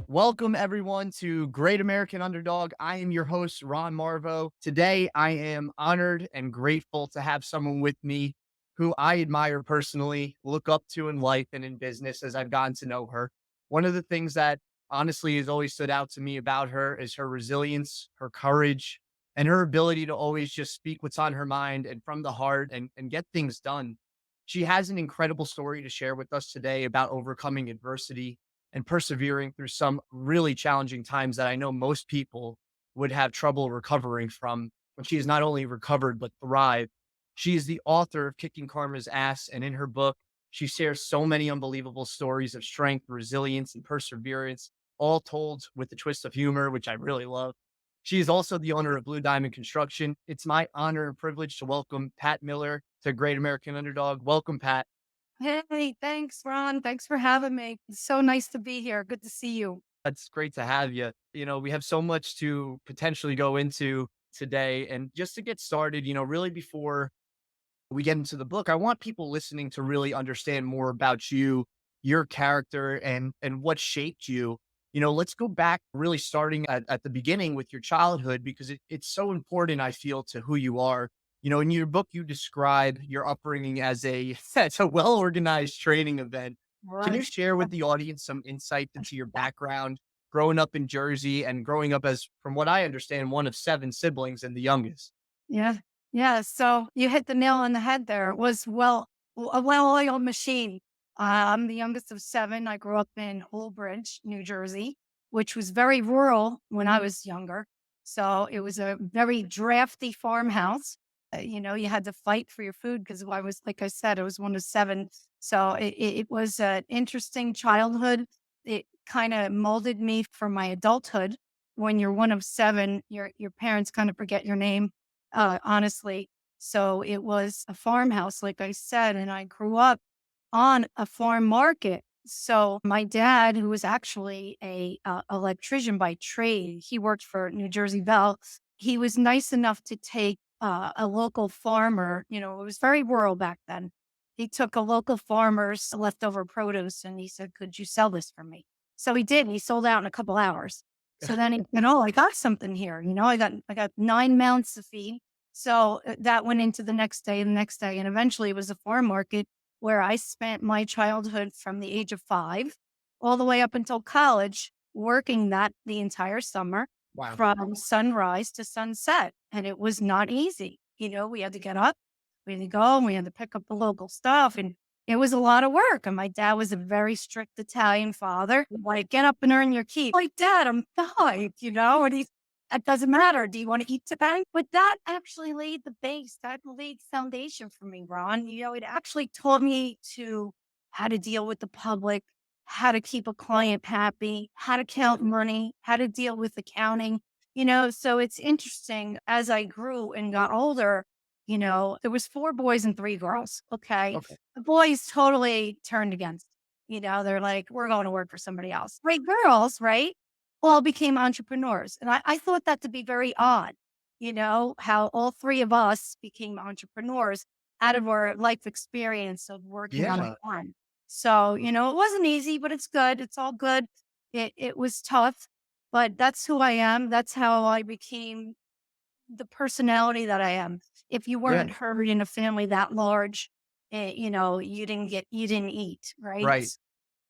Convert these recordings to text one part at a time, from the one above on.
Welcome, everyone, to Great American Underdog. I am your host, Ron Marvo. Today, I am honored and grateful to have someone with me who I admire personally, look up to in life and in business as I've gotten to know her. One of the things that honestly has always stood out to me about her is her resilience, her courage, and her ability to always just speak what's on her mind and from the heart and get things done. She has an incredible story to share with us today about overcoming adversity and persevering through some really challenging times that I know most people would have trouble recovering from. But she has not only recovered, but thrived. She is the author of Kicking Karma's Ass. And in her book, she shares so many unbelievable stories of strength, resilience, and perseverance, all told with a twist of humor, which I really love. She is also the owner of Blue Diamond Construction. It's my honor and privilege to welcome Pat Miller to Great American Underdog. Welcome, Pat. Hey, thanks, Ron. Thanks for having me. It's so nice to be here. Good to see you. It's great to have you. We have so much to potentially go into today. And just to get started, really before we get into the book, I want people listening to really understand more about you, your character, and what shaped you. Let's go back really starting at the beginning with your childhood because it's so important, I feel, to who you are. In your book, you describe your upbringing as it's a well organized training event. Can you Right. share with the audience some insight into your background growing up in Jersey and growing up as, from what I understand, one of seven siblings and the youngest? Yeah. Yeah. So you hit the nail on the head there. It was a well-oiled machine. I'm the youngest of seven. I grew up in Bridge, New Jersey, which was very rural when I was younger. So it was a very drafty farmhouse. You had to fight for your food because I was, like I said, I was one of seven. So it was an interesting childhood. It kind of molded me for my adulthood. When you're one of seven, your parents kind of forget your name, honestly. So it was a farmhouse, like I said, and I grew up on a farm market. So my dad, who was actually a electrician by trade, he worked for New Jersey Bell. He was nice enough to take a local farmer. It was very rural back then. He took a local farmer's leftover produce and he said, "Could you sell this for me?" So he did. He sold out in a couple hours. So then he said, "Oh, I got something here. I got 9 mounts to feed." So that went into the next day, and eventually it was a farm market where I spent my childhood from the age of 5 all the way up until college, working that the entire summer Wow. from sunrise to sunset. And it was not easy. We had to get up, we had to go, and we had to pick up the local stuff. And it was a lot of work. And my dad was a very strict Italian father. Like, get up and earn your keep. Like, Dad, I'm died. And he's, that doesn't matter. Do you want to eat today? But that actually laid the base. That laid foundation for me, Ron. It actually taught me to how to deal with the public, how to keep a client happy, how to count money, how to deal with accounting. So it's interesting as I grew and got older, there was 4 boys and 3 girls. Okay. Okay. The boys totally turned against. They're like, we're going to work for somebody else. Right. Girls, right? All became entrepreneurs. And I thought that to be very odd, how all 3 of us became entrepreneurs out of our life experience of working on a Yeah. farm. So, it wasn't easy, but it's good. It's all good. It was tough, but that's who I am. That's how I became the personality that I am. If you Yeah. weren't heard in a family that large, you didn't eat, right? Right.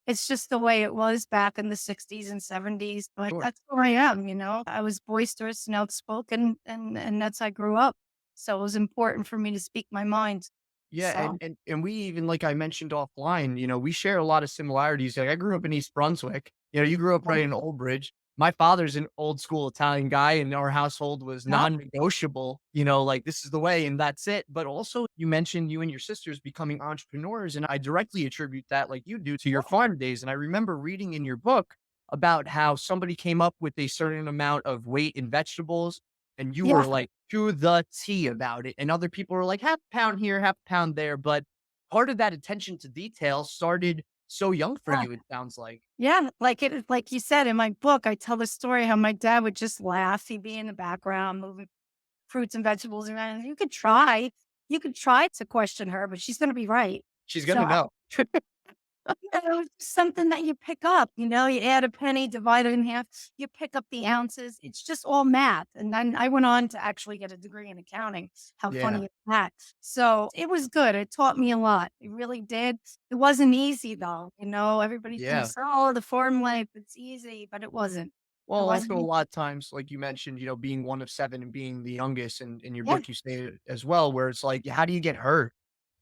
It's just the way it was back in the 60s and 70s, but Sure. that's who I am. I was boisterous and outspoken, and that's how I grew up. So it was important for me to speak my mind. Yeah, So and we even, like I mentioned offline, we share a lot of similarities. Like I grew up in East Brunswick. You grew up right in Old Bridge. My father's an old school Italian guy, and our household was yep. non-negotiable. Like this is the way, and that's it. But also, you mentioned you and your sisters becoming entrepreneurs, and I directly attribute that, like you do, to your farm days. And I remember reading in your book about how somebody came up with a certain amount of weight in vegetables and you Yeah. were like to the T about it. And other people were like half a pound here, half a pound there. But part of that attention to detail started so young for you, it sounds like. Yeah, like you said in my book, I tell the story how my dad would just laugh. He'd be in the background moving. fruits and vegetables, and you could try to question her, but she's going to be right. She's So gonna know. yeah, it was something that you pick up, you add a penny, divide it in half, you pick up the ounces. It's just all math. And then I went on to actually get a degree in accounting. How Yeah. funny is that? So it was good. It taught me a lot. It really did. It wasn't easy though. Everybody Yeah. thinks, oh, the farm life, it's easy, but it wasn't. It Well, wasn't also a easy. lot of times, like you mentioned, being one of 7 and being the youngest, and in your Yeah. book, you say it as well, where it's like, how do you get hurt?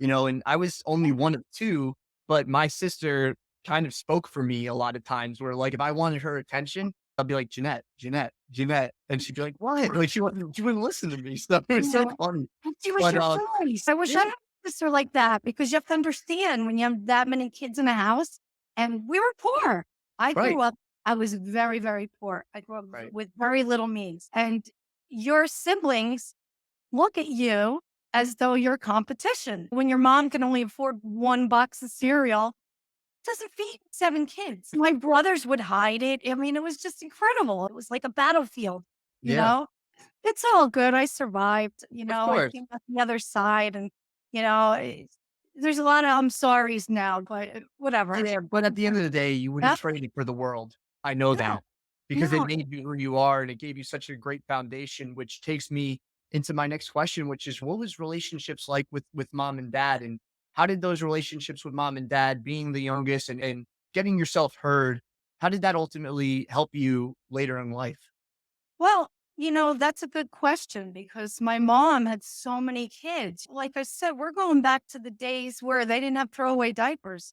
And I was only Yeah. one of 2, but my sister kind of spoke for me a lot of times where, like, if I wanted her attention, I'd be like, "Jeanette, Jeanette, Jeanette," and she'd be like, "What?" Like, she wouldn't listen to me, so it was so Yeah. funny. And she was But, your choice. I wish I yeah, had a sister like that because you have to understand when you have that many kids in a house, and we were poor. I right, grew up, I was very, very poor. I grew up right. with very little means. And your siblings look at you as though you're competition. When your mom can only afford one box of cereal, it doesn't feed 7 kids. My brothers would hide it. I mean, it was just incredible. It was like a battlefield, you Yeah, know? It's all good. I survived, of I course. came out the other side and, there's a lot of I'm sorries now, but whatever. Yeah, but at the end of the day, you wouldn't Yeah, trade it for the world. I know no, that because it no. made you who you are and it gave you such a great foundation, which takes me into my next question, which is what was relationships like with mom and dad? And how did those relationships with mom and dad, being the youngest and getting yourself heard, how did that ultimately help you later in life? Well, that's a good question because my mom had so many kids. Like I said, we're going back to the days where they didn't have throwaway diapers.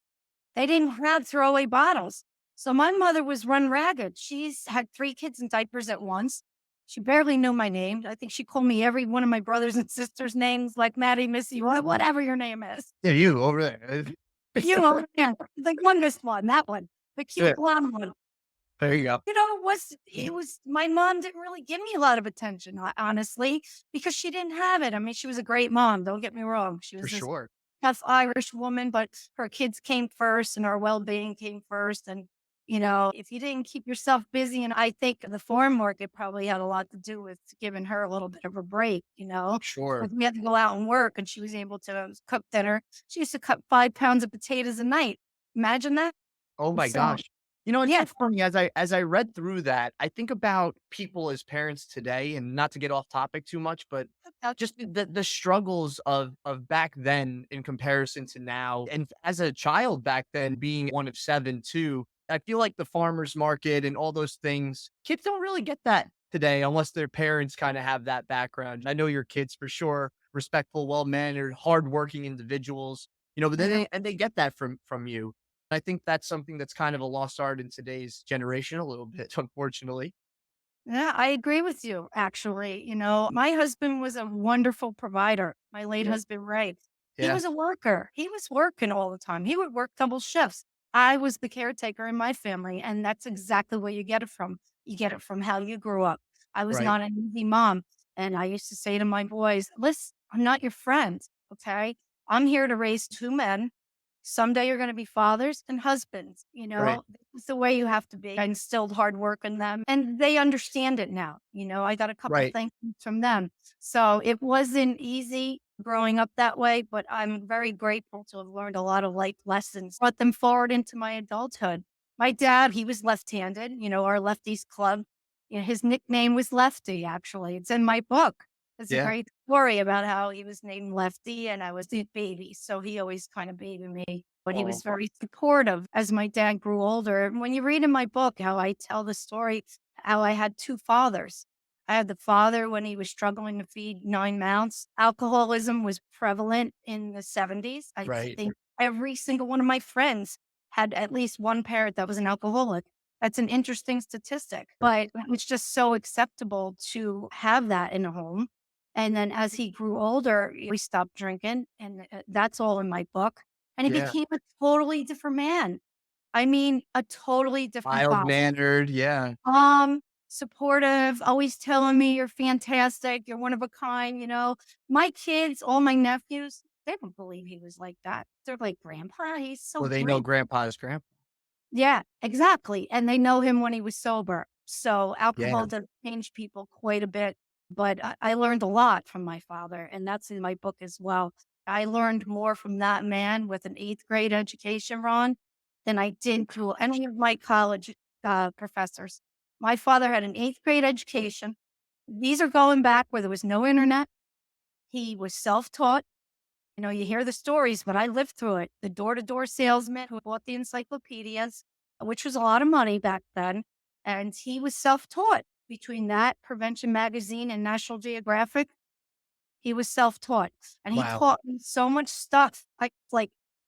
They didn't have throwaway bottles. So my mother was run ragged. She's had 3 kids in diapers at once. She barely knew my name. I think she called me every one of my brothers and sisters' names, like Maddie, Missy, whatever your name is. Yeah, you over there. Yeah, the youngest one, that one, the cute Yeah, blonde one. there you go. It was my mom didn't really give me a lot of attention, honestly, because she didn't have it. I mean, she was a great mom. Don't get me wrong. She For was this sure. half Irish woman, but her kids came first and our well-being came first. And, if you didn't keep yourself busy, and I think the foreign market probably had a lot to do with giving her a little bit of a break, Sure. because we had to go out and work and she was able to cook dinner. She used to cut 5 pounds of potatoes a night. Imagine that. Oh my So, gosh. It's yeah, so funny as I read through that, I think about people as parents today, and not to get off topic too much, but that's just the struggles of back then in comparison to now. And as a child back then, being one of 7 too, I feel like the farmers market and all those things, kids don't really get that today unless their parents kind of have that background. I know your kids for sure, respectful, well-mannered, hardworking individuals, but then yeah. they get that from you. I think that's something that's kind of a lost art in today's generation a little bit, unfortunately. Yeah, I agree with you, actually. My husband was a wonderful provider. My late Yeah. husband, Ray. He Yeah. was a worker. He was working all the time. He would work double shifts. I was the caretaker in my family, and that's exactly where you get it from. You get it from how you grew up. I was Right. not an easy mom. And I used to say to my boys, listen, I'm not your friend. Okay. I'm here to raise 2 men. Someday you're going to be fathers and husbands. Right. It's the way you have to be. I instilled hard work in them and they understand it now. I got a couple Right. things from them. So it wasn't easy growing up that way, but I'm very grateful to have learned a lot of life lessons, brought them forward into my adulthood. My dad, he was left handed, our lefties club. His nickname was Lefty, actually. It's in my book. It's a Yeah. great story about how he was named Lefty and I was the baby. So he always kind of babied me, but he was Oh, very supportive as my dad grew older. And when you read in my book how I tell the story, how I had 2 fathers. I had the father when he was struggling to feed 9 mouths. Alcoholism was prevalent in the 70s. I right. think every single one of my friends had at least one parent that was an alcoholic. That's an interesting statistic, but it's just so acceptable to have that in a home. And then as he grew older, we stopped drinking, and that's all in my book. And he Yeah. became a totally different man. I mean, a totally different Mild father. mannered. Yeah. Supportive, always telling me you're fantastic, you're one of a kind. My kids, all my nephews, they don't believe he was like that. They're like, Grandpa, he's so Well, they know great. grandpa's grandpa. Yeah, exactly. And they know him when he was sober. So Yeah. alcohol does change people quite a bit. But I learned a lot from my father, and that's in my book as well. I learned more from that man with an eighth grade education, Ron, than I did through any of my college professors. My father had an eighth grade education. These are going back where there was no internet. He was self taught. You know, you hear the stories, but I lived through it. The door to door salesman who bought the encyclopedias, which was a lot of money back then. And he was self taught between that, Prevention Magazine, and National Geographic. He was self-taught, and he Wow. taught me so much stuff.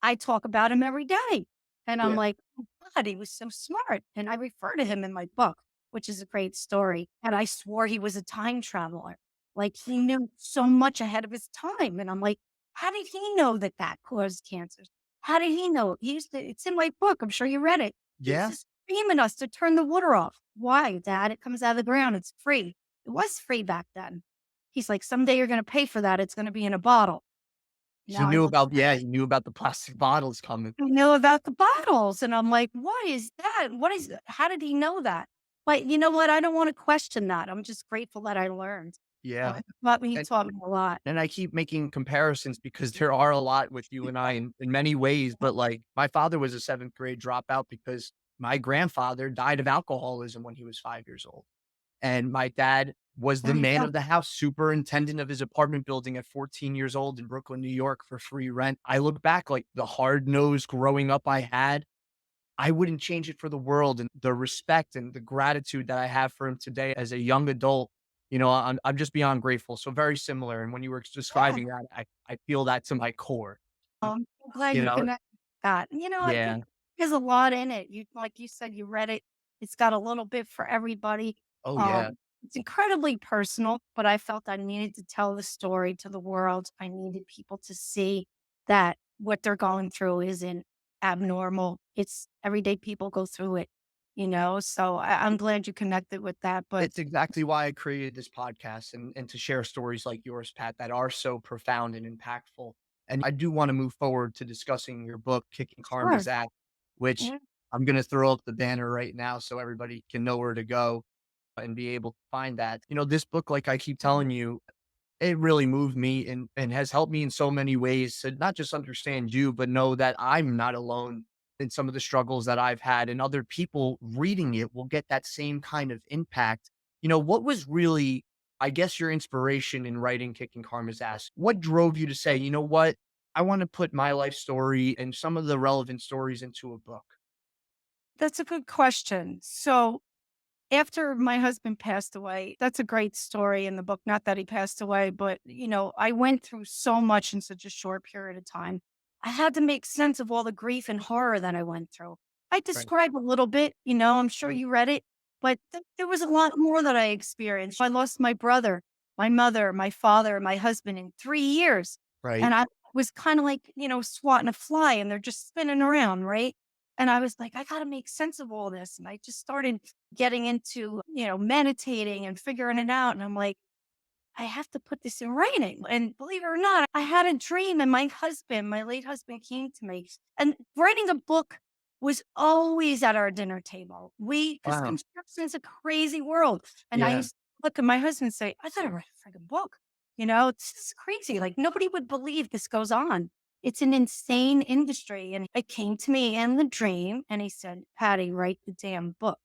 I talk about him every day, and I'm Yeah. like, "Oh god, he was so smart," and I refer to him in my book, which is a great story, and I swore he was a time traveler. Like, he knew so much ahead of his time, and I'm like, "How did he know that that caused cancers? How did he know?" He used to it's in my book, I'm sure you read it. He used Yeah. to scream at us to turn the water off. "Why, Dad? It comes out of the ground, it's free." It was free back then. He's like, "Someday you're gonna pay for that, it's gonna be in a bottle." He Now I knew look about yeah, he knew about the plastic bottles coming. I know about the bottles, and I'm like, "What is that? What is how did he know that?" But you know what? I don't wanna question that, I'm just grateful that I learned. Yeah. He And taught me a lot. and I keep making comparisons because there are a lot with you and I in many ways, but, like, my father was a 7th grade dropout because my grandfather died of alcoholism when he was 5 years old. And my dad was the There you man go. of the house, superintendent of his apartment building at 14 years old in Brooklyn, New York for free rent. I look back, like, the hard-nosed growing up I had, I wouldn't change it for the world, and the respect and the gratitude that I have for him today as a young adult, I'm just beyond grateful, so very similar, and when you were Yeah. describing that, I feel that to my core, I'm glad you you know? connected that. You know, I Yeah. think there's a lot in it. You like you said, you read it. It's got a little bit for everybody. Oh, yeah. Um, it's incredibly personal, but I felt I needed to tell the story to the world. I needed people to see that what they're going through isn't abnormal. It's everyday people go through it, you know. So I'm glad you connected with that. But It's exactly why I created this podcast and to share stories like yours, Pat, that are so profound and impactful. And I do want to move forward to discussing your book, Kicking sure, Karma's Ass, which yeah, I'm going to throw up the banner right now so everybody can know where to go and be able to find that. This book, like I keep telling you, it really moved me and has helped me in so many ways to not just understand you, but know that I'm not alone in some of the struggles that I've had, and other people reading it will get that same kind of impact. What was really, I guess, your inspiration in writing Kicking Karma's Ass? What drove you to say, you know what? I want to put my life story and some of the relevant stories into a book. that's a good question. So after my husband passed away, that's a great story in the book. Not that he passed away, but I went through so much in such a short period of time. I had to make sense of all the grief and horror that I went through. I Right. describe a little bit, I'm sure you read it, but there was a lot more that I experienced. I lost my brother, my mother, my father, my husband in 3 years. Right. And I was kind of like, swatting a fly and they're just spinning around, right? And I was like, I got to make sense of all this. And I just started getting into, meditating and figuring it out. And I'm like, I have to put this in writing. And believe it or not, I had a dream and my late husband came to me and writing a book was always at our dinner table. Because Wow. construction's a crazy world. And I Yeah. used to look at my husband and say, I got to write a freaking book. It's just crazy. Like nobody would believe this goes on. It's an insane industry. And it came to me in the dream and he said, Patty, write the damn book.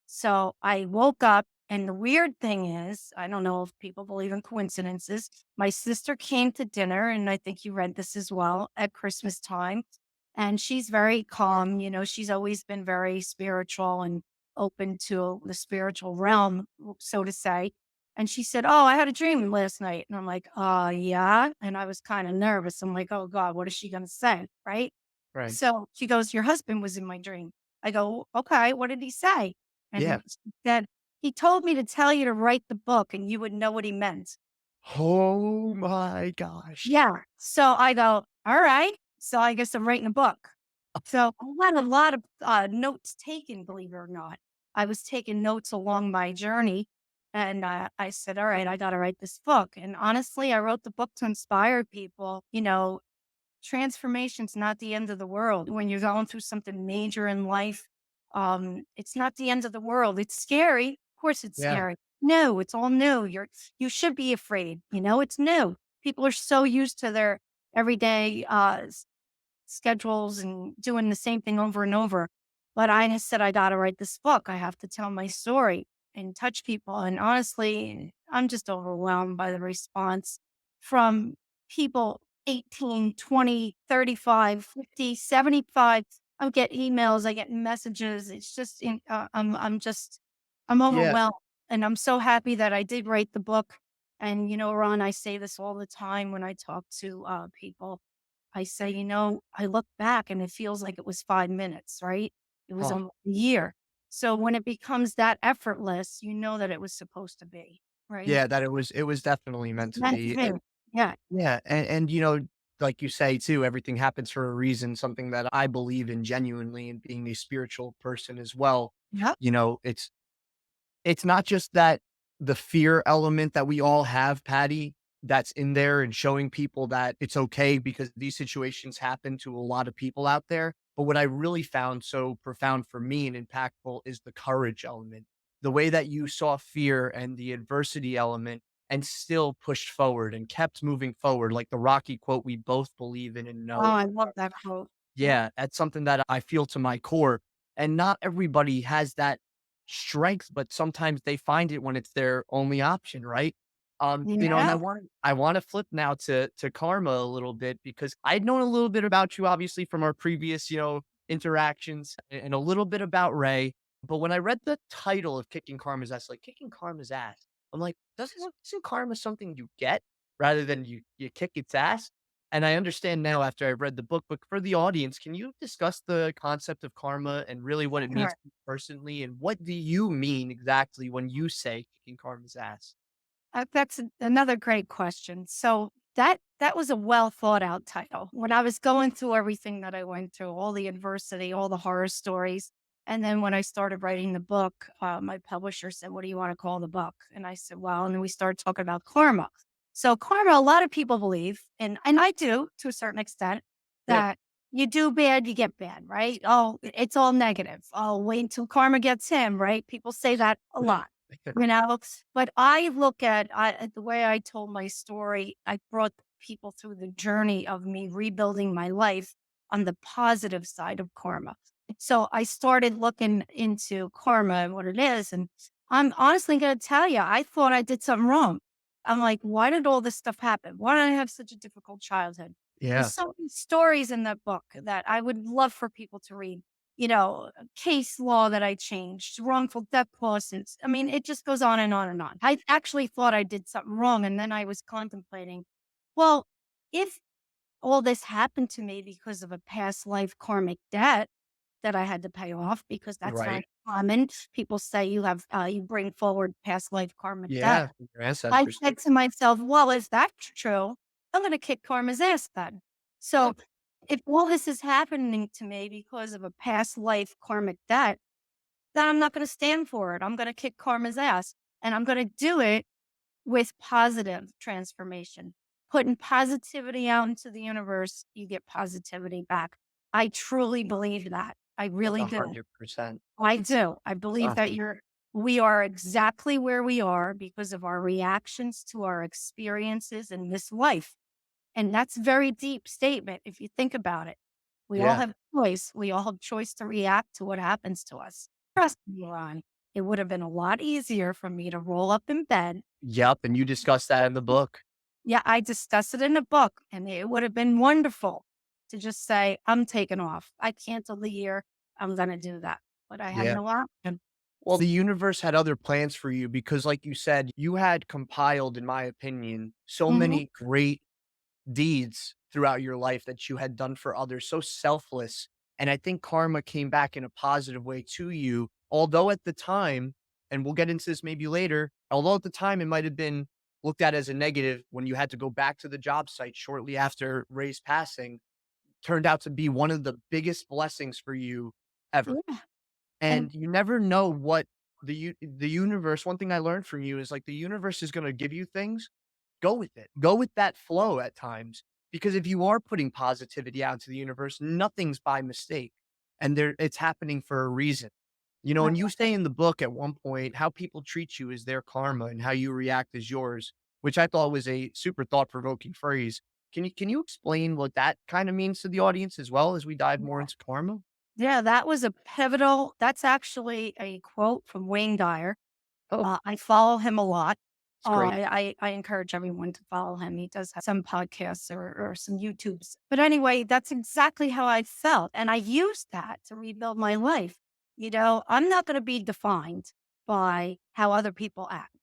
So I woke up, and the weird thing is, I don't know if people believe in coincidences. My sister came to dinner, and I think you read this as well at Christmas time. And she's very calm. She's always been very spiritual and open to the spiritual realm, so to say. And she said, Oh, I had a dream last night. And I'm like, yeah. And I was kind of nervous. I'm like, Oh God, what is she going to say? Right. Right. So she goes, Your husband was in my dream. I go, Okay, what did he say? Yeah. And she said, He told me to tell you to write the book and you would know what he meant. Oh my gosh. Yeah. So I go, All right. So I guess I'm writing a book. So I had a lot of notes taken, believe it or not. I was taking notes along my journey. And I said, All right, I got to write this book. And honestly, I wrote the book to inspire people. Transformation's not the end of the world. When you're going through something major in life, it's not the end of the world. It's scary. Of course it's Yeah. scary. new. It's all new. You should be afraid. It's new. People are so used to their everyday schedules and doing the same thing over and over. But I just said, I got to write this book. I have to tell my story and touch people. And honestly, I'm just overwhelmed by the response from people 18, 20, 35, 50, 75. I get emails, I get messages. It's just, I'm Yeah. overwhelmed. And I'm so happy that I did write the book. And, Ron, I say this all the time when I talk to people. I say, I look back and it feels like it was 5 minutes, right? It was Oh, almost a year. So when it becomes that effortless, you know that it was supposed to be, right? yeah, that it was definitely It's meant to meant to be. be. Yeah. Yeah, and like you say too, everything happens for a reason, something that I believe in genuinely and being a spiritual person as well. Yep. It's not just that the fear element that we all have, Patty, that's in there and showing people that it's okay because these situations happen to a lot of people out there. But what I really found so profound for me and impactful is the courage element. The way that you saw fear and the adversity element and still pushed forward and kept moving forward, like the Rocky quote we both believe in and Oh, know. I love that quote. Yeah. Yeah, that's something that I feel to my core. And not everybody has that strength, but sometimes they find it when it's their only option, right? And I Yeah. want I want to flip now to karma a little bit because I'd known a little bit about you obviously from our previous, interactions and a little bit about Ray. But when I read the title of Kicking Karma's Ass, like kicking karma's ass, I'm like, isn't karma something you get rather than you kick its ass? And I understand now after I've read the book, but for the audience, can you discuss the concept of karma and really what it means Sure. to you personally? And what do you mean exactly when you say kicking karma's ass? That's another great question. So that was a well thought out title. When I was going through everything that I went through, all the adversity, all the horror stories, and then when I started writing the book, my publisher said, "What do you want to call the book?" And I said, "Well," and then we started talking about karma. So karma, a lot of people believe, and I do to a certain extent, Yeah. that you do bad, you get bad, right? Oh, it's all negative. Oh, wait until karma gets him, right? People say that a lot. You know, but I look at the way I told my story, I brought people through the journey of me rebuilding my life on the positive side of karma. So I started looking into karma and what it is. And I'm honestly going to tell you, I thought I did something wrong. I'm like, why did all this stuff happen? Why did I have such a difficult childhood? There's Yeah. so many stories in that book that I would love for people to read. Case law that I changed, wrongful death clauses. I mean, it just goes on and on and on. I actually thought I did something wrong. And then I was contemplating, well, if all this happened to me because of a past life karmic debt that I had to pay off, because that's very Right. common. People say you bring forward past life karmic debt. Yeah. Your I ancestors said do. to myself, well, if that's true, I'm going to kick karma's ass then. Yeah. So if all this is happening to me because of a past life karmic debt, then I'm not going to stand for it. I'm going to kick karma's ass and I'm going to do it with positive transformation. Putting positivity out into the universe, you get positivity back. I truly believe that. I really do. 100%. I do. I believe that we are exactly where we are because of our reactions to our experiences in this life. And that's a very deep statement if you think about it. We all Yeah. have choice. We all have choice to react to what happens to us. Trust me, Ron. It would have been a lot easier for me to roll up in bed. Yep. And you discussed that in the book. Yeah, I discussed it in a book, and it would have been wonderful to just say, I'm taking off. I canceled the year. I'm going to do that. But I had Yeah. no option. Well, the universe had other plans for you because, like you said, you had compiled, in my opinion, so Mhm. many great deeds throughout your life that you had done for others, so selfless. And I think karma came back in a positive way to you. Although at the time, and we'll get into this maybe later, although at the time it might have been looked at as a negative when you had to go back to the job site shortly after Ray's passing, turned out to be one of the biggest blessings for you ever. Yeah. And And you never know what the universe one thing I learned from you is, like, the universe is gonna give you things, go with it. Go with that flow at times, because if you are putting positivity out into the universe, nothing's by mistake, and it's happening for a reason. And you say in the book at one point, how people treat you is their karma and how you react is yours, which I thought was a super thought-provoking phrase. Can you explain what that kind of means to the audience as well as we dive more into karma? Yeah, that was a pivotal that's actually a quote from Wayne Dyer. Oh, I follow him a lot. it's great. I encourage everyone to follow him. He does have some podcasts or some YouTubes. But anyway, that's exactly how I felt. And I used that to rebuild my life. I'm not going to be defined by how other people act.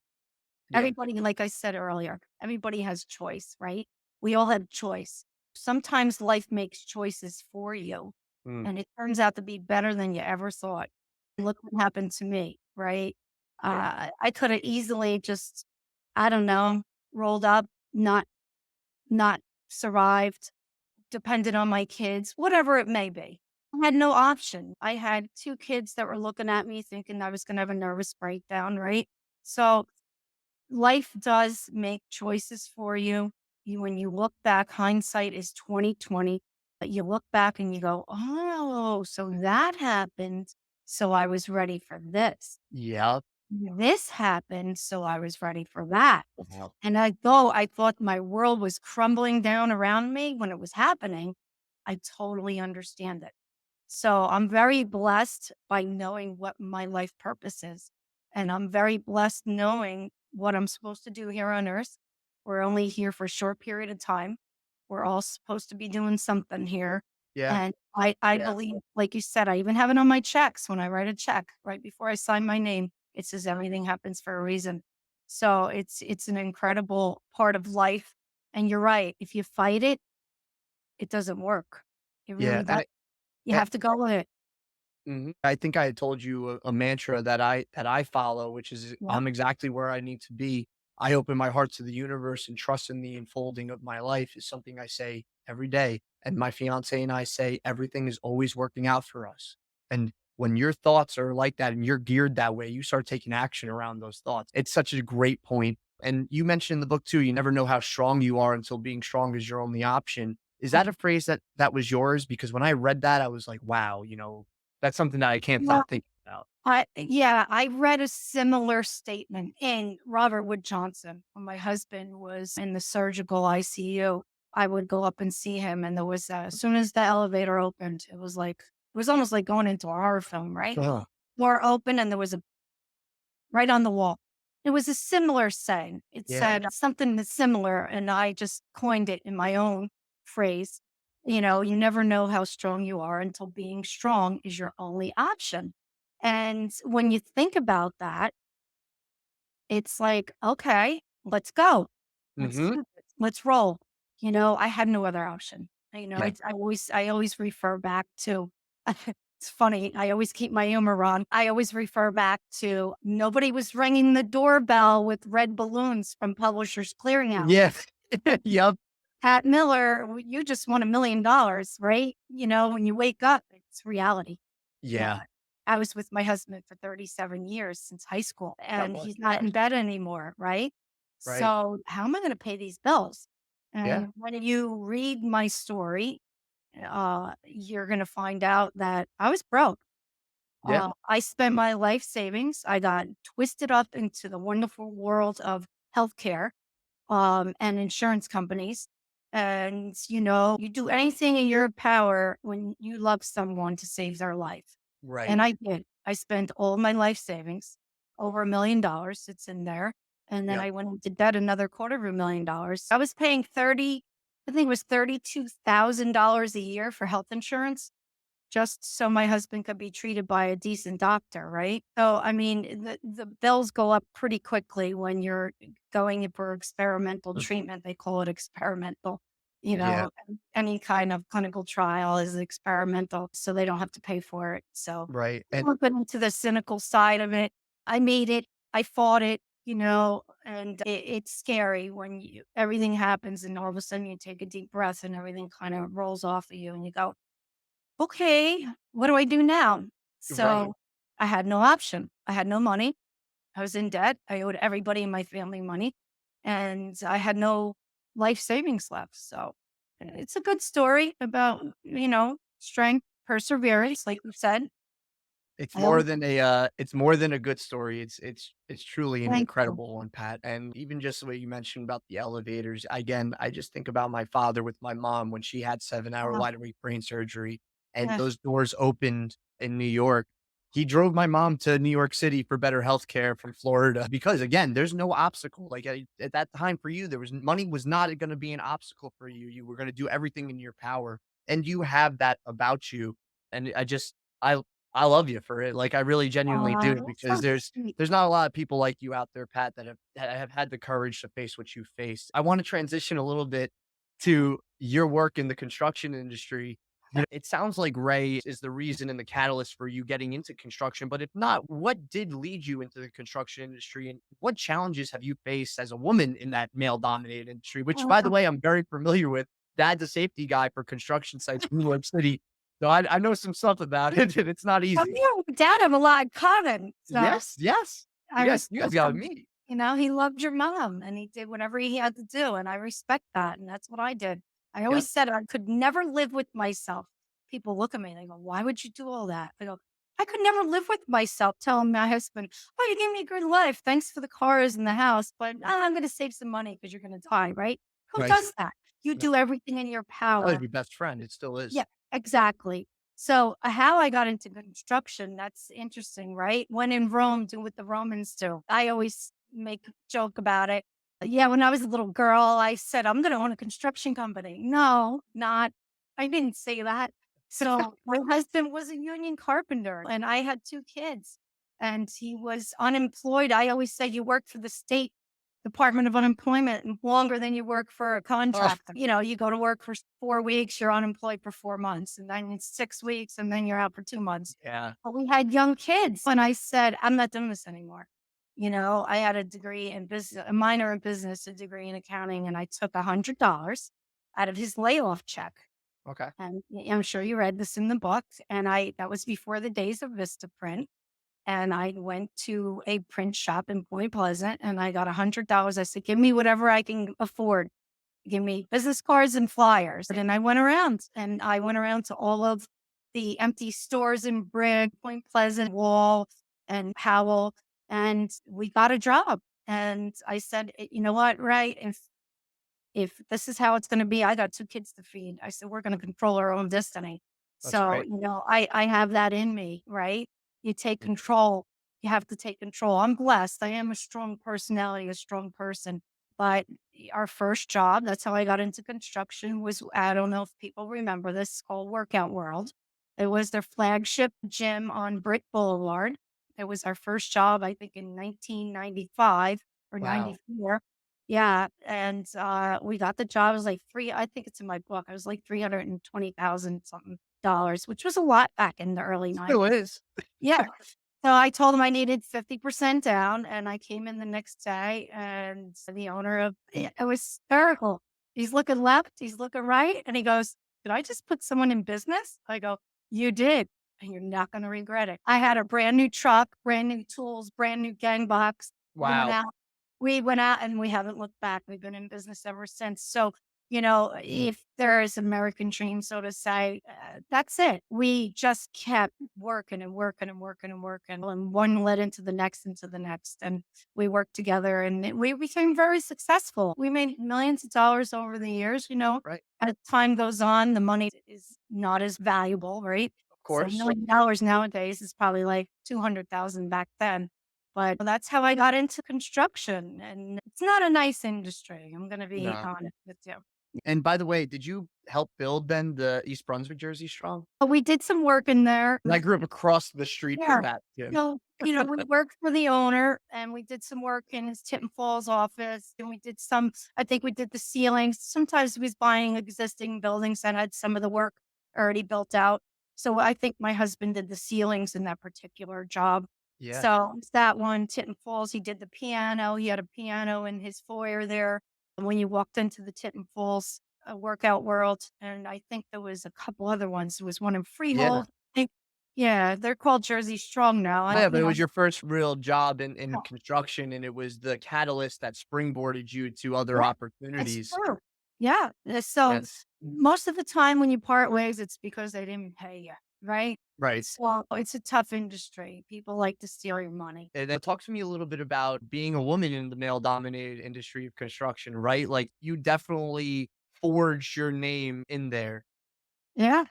Yeah. Everybody, like I said earlier, everybody has choice, right? We all have choice. Sometimes life makes choices for you, Mm, and it turns out to be better than you ever thought. Look what happened to me, right? yeah. I could have easily just, I don't know, rolled up, not survived, depended on my kids, whatever it may be. I had no option. I had two kids that were looking at me thinking I was going to have a nervous breakdown, right? So life does make choices for you. When you look back, hindsight is 2020. But you look back and you go, "Oh, so that happened. So I was ready for this. Yeah. This happened, so I was ready for that." Wow. And though I thought my world was crumbling down around me when it was happening, I totally understand it. So I'm very blessed by knowing what my life purpose is. And I'm very blessed knowing what I'm supposed to do here on earth. We're only here for a short period of time. We're all supposed to be doing something here. Yeah. And I believe, like you said, I even have it on my checks when I write a check right before I sign my name. It says everything happens for a reason. So it's an incredible part of life. And you're right. If you fight it, it doesn't work. It Yeah. really does. You have to go with it. I think I had told you a mantra that I follow, which is Yeah. I'm exactly where I need to be. I open my heart to the universe and trust in the unfolding of my life is something I say every day. And my fiance and I say everything is always working out for us. And when your thoughts are like that and you're geared that way, you start taking action around those thoughts. It's such a great point. And you mentioned in the book too, you never know how strong you are until being strong is your only option. Is that a phrase that was yours? Because when I read that, I was like, wow, that's something that I can't Well, stop thinking about. I read a similar statement in Robert Wood Johnson when my husband was in the surgical ICU. I would go up and see him, and there was as soon as the elevator opened, it was almost like going into a horror film, right? Ugh. Door open, and there was a right on the wall. It was a similar saying. It Yeah. said something that's similar, and I just coined it in my own phrase. You never know how strong you are until being strong is your only option. And when you think about that, it's like, okay, let's go. Let's Mhm. do this. Let's roll. I had no other option. Yeah. I always refer back to it's funny. I always keep my humor on. I always refer back to nobody was ringing the doorbell with red balloons from Publishers Clearinghouse. Yeah. Yep. Pat Miller, you just won $1 million, right? When you wake up, it's reality. Yeah. Yeah. I was with my husband for 37 years since high school, Oh and my he's not in gosh. bed anymore, right? Right. So, how am I going to pay these bills? Yeah. And when you read my story, you're going to find out that I was broke. Yeah. I spent my life savings. I got twisted up into the wonderful world of healthcare and insurance companies. And, you do anything in your power when you love someone to save their life. Right. And I did. I spent all my life savings, over $1 million. It's in there. And then Yep. I went into debt another quarter of $1 million. I was paying I think it was $32,000 a year for health insurance just so my husband could be treated by a decent doctor, right? So, I mean, the bills go up pretty quickly when you're going in for experimental treatment. They call it experimental. Yeah. Any kind of clinical trial is experimental, so they don't have to pay for it. So, Right. I And won't get into the cynical side of it. I made it. I fought it. And it's scary when everything happens and all of a sudden you take a deep breath and everything kind of rolls off of you and you go, okay, what do I do now? right. So I had no option. I had no money. I was in debt. I owed everybody in my family money and I had no life savings left. So it's a good story about, strength, perseverance, like you said. It's I more always than it's more than a good story. It's truly an thank you. incredible one, Pat. And even just the way you mentioned about the elevators, again, I just think about my father with my mom when she had 7-hour Uh, wide awake brain surgery and yeah. those doors opened in New York. He drove my mom to New York City for better healthcare from Florida because again, there's no obstacle. Like at that time for you, there was money was not going to be an obstacle for you. You were going to do everything in your power, and you have that about you. And I I love you for it. Like, I really genuinely do That's because so there's sweet. there's not a lot of people like you out there, Pat, that have had the courage to face what you faced. I wanna transition a little bit to your work in the construction industry. It sounds like Ray is the reason and the catalyst for you getting into construction, but if not, what did lead you into the construction industry, and what challenges have you faced as a woman in that male-dominated industry? Which, by the Uh, way, I'm very familiar with. Dad's a safety guy for construction sites in New York City. So I know some stuff about it, and it's not well, easy. you and Dad have a lot in common, so Yes, yes. I You guys respect gotta him. meet. He loved your mom and he did whatever he had to do, and I respect that, and that's what I did. I Yep. always said I could never live with myself. People look at me and they go, "Why would you do all that?" I go, "I could never live with myself telling my husband, 'Oh, you gave me a good life. Thanks for the cars and the house, but I'm gonna save some money because 'cause you're gonna die,' right? Who Right. does that? You No. do everything in your That was power." your best friend, it still Yeah, is. exactly. So, how I got into construction, that's interesting, right? When in Rome, do what the Romans do. I always make a joke about it. Yeah, when I was a little girl, I said, "I'm gonna own a construction company." No, not I didn't say that. So, my husband was a union carpenter, and I had 2 kids, and he was unemployed. I always say, "You work for the state Department of Unemployment longer than you work for a Oh, contractor." You go to work for 4 weeks, you're unemployed for 4 months, and then it's 6 weeks, and then you're out for 2 months. yeah. But we had young kids, and I said, "I'm not doing this anymore." I had a degree in business, a minor in business, a degree in accounting, and I took $100 out of his layoff check. Okay. And I'm sure you read this in the book. And that was before the days of Vistaprint. And I went to a print shop in Point Pleasant and I got $100. I said, "Give me whatever I can afford. Give me business cards and flyers." And I went around to all of the empty stores in Brick, Point Pleasant, Wall, and Howell. And we got a job. And I said, You know what, Ray? If this is how it's gonna be, I got 2 kids to feed." I said, "We're gonna control our own destiny." That's So, right. I have that in me, right? You take control. You have to take control. I'm blessed. I am a strong personality, a strong person. But our first job, that's how I got into construction, was I don't know if people remember this, it's called Workout World. It was their flagship gym on Brick Boulevard. It was our first job, I think, in 1995 or Wow. 94. Yeah, and, we got the job. It was like 3 I think it's in my book. It was like 320,000 something dollars, which was a lot back in the early Still 90s. is. Yeah. So I told him I needed 50% down, and I came in the next day, and the owner of it was hysterical. He's looking left, he's looking right, and he goes, "Did I just put someone in business?" I go, "You did, and you're not gonna regret it." I had a brand new truck, brand new tools, brand new gang box. We went Wow. out we went out and we haven't looked back. We've been in business ever since. So, if there is American dream, so to say, that's it. We just kept working and working and working and working, and one led into the next, and we worked together, and we became very successful. We made millions of dollars over the years. Right. As time goes on, the money is not as valuable, right? Of So course. $1 million nowadays is probably like 200,000 back then. But that's how I got into construction, and it's not a nice industry. I'm going to be No. honest with you. And by the way, did you help build then the East Brunswick Jersey Strong? But we did some work in there. 'Cause I grew up across the street Yeah. from that gym. We worked for the owner and we did some work in his Tipton Falls office and I think we did the ceilings. Sometimes he was buying existing buildings that had some of the work already built out. So I think my husband did the ceilings in that particular job. Yeah. So it's that one, Tipton Falls. He did the piano. He had a piano in his foyer there. And when you walked into the Tipton Falls workout world, and I think there was a couple other ones. There was one in Yeah. Freehold. Yeah, they're called Jersey Strong now, Yeah, but it was your first real job in oh, construction, and it was the catalyst that springboarded you to other yeah, it's opportunities. true. Yeah, so Yes. most of the time when you part ways, it's because they didn't pay you. right? Right. So it's a tough industry. People like to steal your money. And then talk to me a little bit about being a woman in the male dominated industry of construction, right? Like you definitely forged your name in there. Yeah.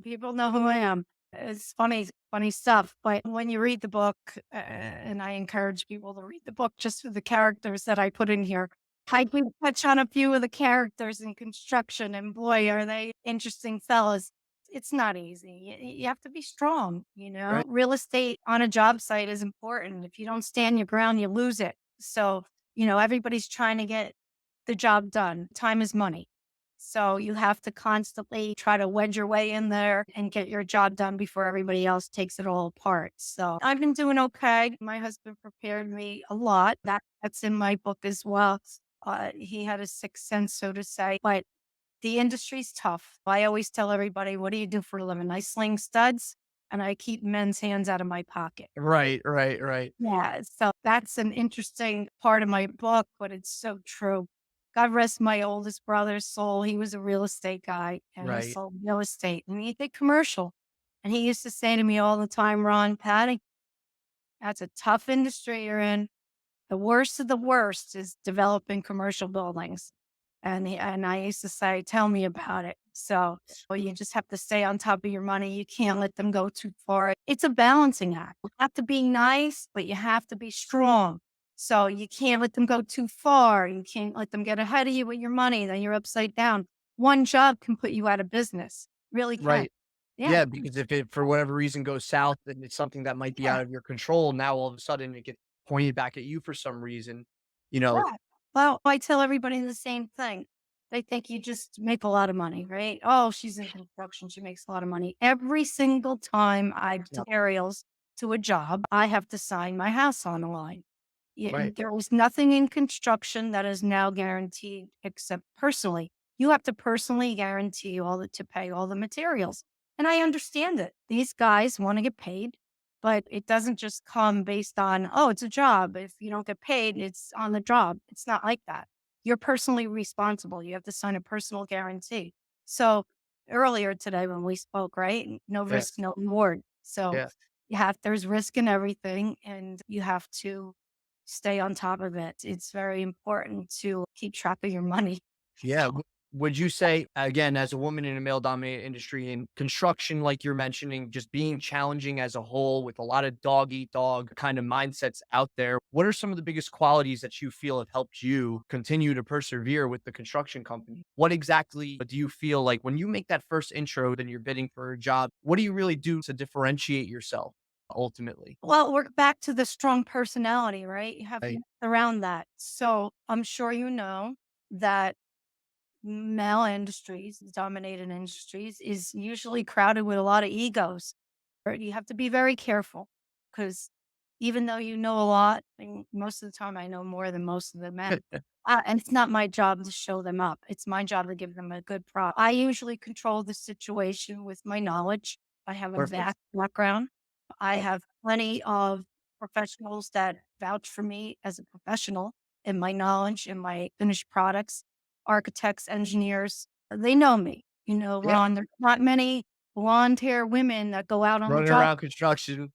People know who I am. It's funny stuff. But when you read the book, and I encourage people to read the book just for the characters that I put in here, I do touch on a few of the characters in construction, and boy, are they interesting fellas. It's not easy. You have to be strong, you know? Right. Real estate on a job site is important. If you don't stand your ground, you lose it. So, everybody's trying to get the job done. Time is money. So you have to constantly try to wedge your way in there and get your job done before everybody else takes it all apart. So I've been doing okay. My husband prepared me a lot. That's in my book as well. He had a sixth sense, so to say. But the industry's tough. I always tell everybody, "What do you do for a living?" I sling studs and I keep men's hands out of my pocket. Right, right, right, Yeah, so that's an interesting part of my book, but it's so true. God rest my oldest brother's soul. He was a real estate guy and he right. sold real estate and he did commercial. And he used to say to me all the time, Ron, Patty, that's a tough industry you're in. The worst of the worst is developing commercial buildings. And I used to say, "Tell me about it." So, well, you just have to stay on top of your money. You can't let them go too far. It's a balancing act. You have to be nice, but you have to be strong. So you can't let them go too far. You can't let them get ahead of you with your money. Then you're upside down. One job can put you out of business. Really can. Right. Yeah. Yeah, because if it for whatever reason goes south and it's something that might be Yeah. out of your control, now all of a sudden it gets pointed back at you for some reason. You know, Yeah. Well, I tell everybody the same thing. They think you just make a lot of money, right? Oh, she's in construction. She makes a lot of money. Every single time I do yeah, aerials to a job, I have to sign my house on the line. right, There was nothing in construction that is now guaranteed except personally. You have to personally guarantee to pay all the materials. And I understand it. These guys want to get paid, but it doesn't just come based on, oh, it's a job. If you don't get paid, it's on the job. It's not like that. You're personally responsible. You have to sign a personal guarantee. So earlier today when we spoke, right? No yeah, risk, no reward. So yeah. there's risk in everything and you have to stay on top of it. It's very important to keep track of your money. Yeah. Would you say, again, as a woman in a male dominated industry in construction, like you're mentioning, just being challenging as a whole with a lot of dog eat dog kind of mindsets out there, what are some of the biggest qualities that you feel have helped you continue to persevere with the construction company? What exactly do you feel like when you make that first intro, then you're bidding for a job? What do you really do to differentiate yourself ultimately? Well, we're back to the strong personality, right? You have to Right. get around that. So I'm sure you know that male industries, dominated industries, is usually crowded with a lot of egos. Right? You have to be very careful because even though you know a lot, and most of the time I know more than most of the men. And it's not my job to show them up. It's my job to give them a good prop. I usually control the situation with my knowledge. I have a Perfect. vast background. I have plenty of professionals that vouch for me as a professional in my knowledge and my finished products. Architects, engineers, they know me. Yeah. Ron, there's not many blonde hair women that go out on the Running job, around construction.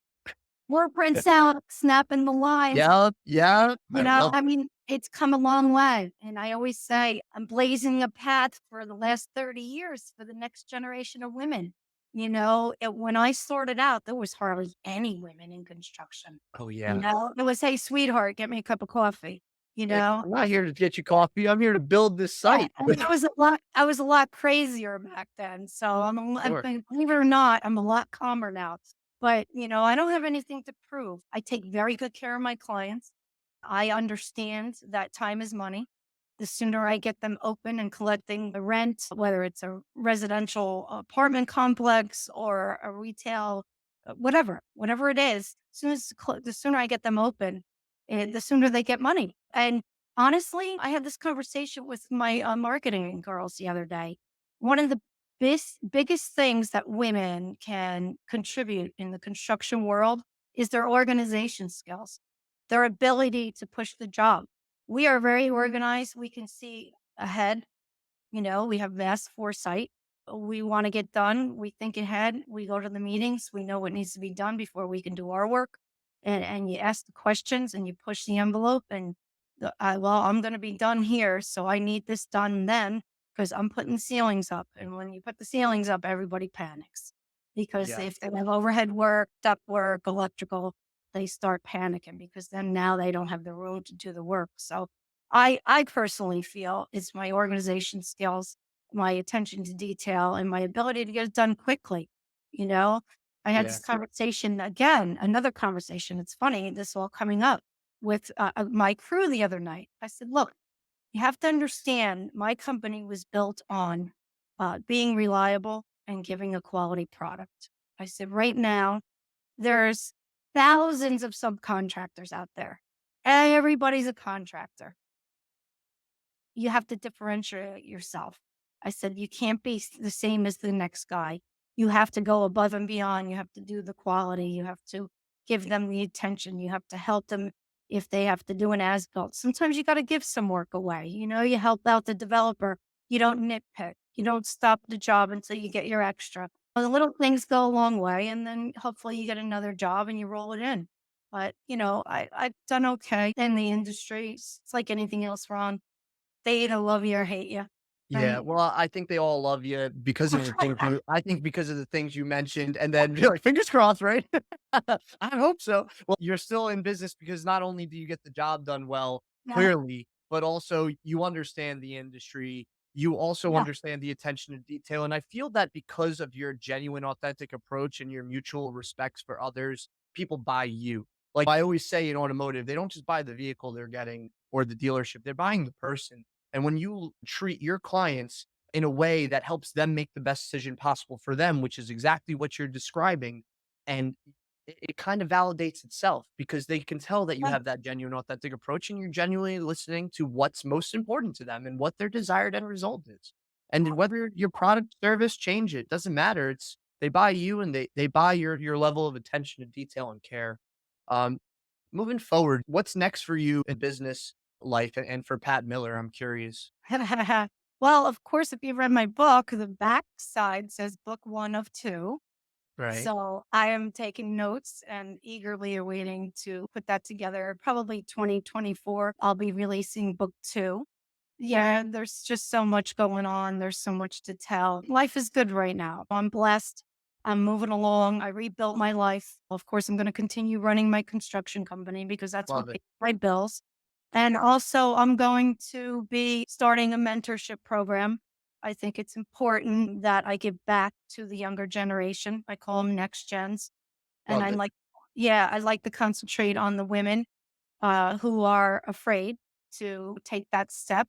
blueprints out, snapping the lines. Yeah. Yeah. I love I mean, it's come a long way. And I always say I'm blazing a path for the last 30 years for the next generation of women. When I started out, there was hardly any women in construction. Oh, yeah. It was, hey, sweetheart, get me a cup of coffee, you Like, know? I'm not here to get you coffee. I'm here to build this Yeah, site. and I was a lot crazier back then, so I Sure. think believe it or not, I'm a lot calmer now. But, I don't have anything to prove. I take very good care of my clients. I understand that time is money. The sooner I get them open and collecting the rent, whether it's a residential apartment complex or a retail, whatever it is, the sooner I get them open, the sooner they get money. And honestly, I had this conversation with my marketing girls the other day. One of the biggest things that women can contribute in the construction world is their organization skills, their ability to push the job. We are very organized. We can see ahead. We have vast foresight. We want to get done. We think ahead. We go to the meetings. We know what needs to be done before we can do our work. And you ask the questions and you push the envelope. And well, I'm going to be done here. So I need this done then because I'm putting ceilings up. And when you put the ceilings up, everybody panics because Yeah. if they have overhead work, duct work, electrical, they start panicking because then now they don't have the room to do the work. So I personally feel it's my organization skills, my attention to detail, and my ability to get it done quickly. You know, I had Yeah. this conversation again, another conversation. It's funny, this all coming up with my crew the other night. I said, look, you have to understand my company was built on being reliable and giving a quality product. I said, right now, there's thousands of subcontractors out there. Everybody's a contractor. You have to differentiate yourself. I said, you can't be the same as the next guy. You have to go above and beyond. You have to do the quality. You have to give them the attention. You have to help them if they have to do an as built. Sometimes you got to give some work away. You help out the developer. You don't nitpick. You don't stop the job until you get your extra. The little things go a long way. And then hopefully you get another job and you roll it in. But, I've done okay in the industry. It's like anything else, Ron. They either love you or hate you, Yeah, right? well, I think they all love you because of the things I think because of the things you mentioned, and then you're like, fingers crossed, right? I hope so. Well, you're still in business because not only do you get the job done well, Yeah, clearly, but also you understand the industry. You also yeah, understand the attention to detail, and I feel that because of your genuine, authentic approach and your mutual respects for others, people buy you. Like I always say in automotive, they don't just buy the vehicle they're getting or the dealership, they're buying the person. And when you treat your clients in a way that helps them make the best decision possible for them, which is exactly what you're describing, and it kind of validates itself because they can tell that you yeah, have that genuine, authentic approach and you're genuinely listening to what's most important to them and what their desired end result is. And whether your product service change it doesn't matter. It's they buy you and they buy your level of attention to detail and care. Um, Moving forward, what's next for you in business life and for Pat Miller? I'm curious. yeah. Well, of course, if you read my book, the back side says book 1 of 2. Right. So I am taking notes and eagerly awaiting to put that together. Probably 2024, I'll be releasing book 2. Yeah, there's just so much going on. There's so much to tell. Life is good right now. I'm blessed. I'm moving along. I rebuilt my life. Of course, I'm going to continue running my construction company because that's what Love it. pays my bills. And also, I'm going to be starting a mentorship program. I think it's important that I give back to the younger generation. I call them next gens. And Love it. I like to concentrate on the women who are afraid to take that step,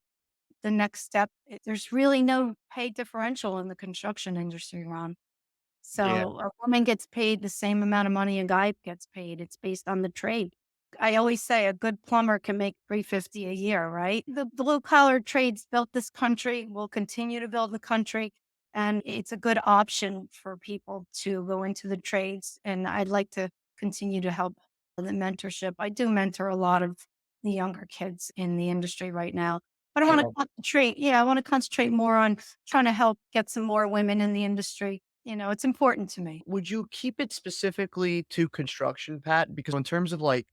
the next step. There's really no pay differential in the construction industry, Ron. Yeah. So a woman gets paid the same amount of money a guy gets paid. It's based on the trade. I always say a good plumber can make 350 a year, right? The blue collar trades built this country, will continue to build the country. And it's a good option for people to go into the trades. And I'd like to continue to help the mentorship. I do mentor a lot of the younger kids in the industry right now. But I I want to love concentrate. Yeah, I want to concentrate more on trying to help get some more women in the industry. It's important to me. Would you keep it specifically to construction, Pat? Because in terms of like,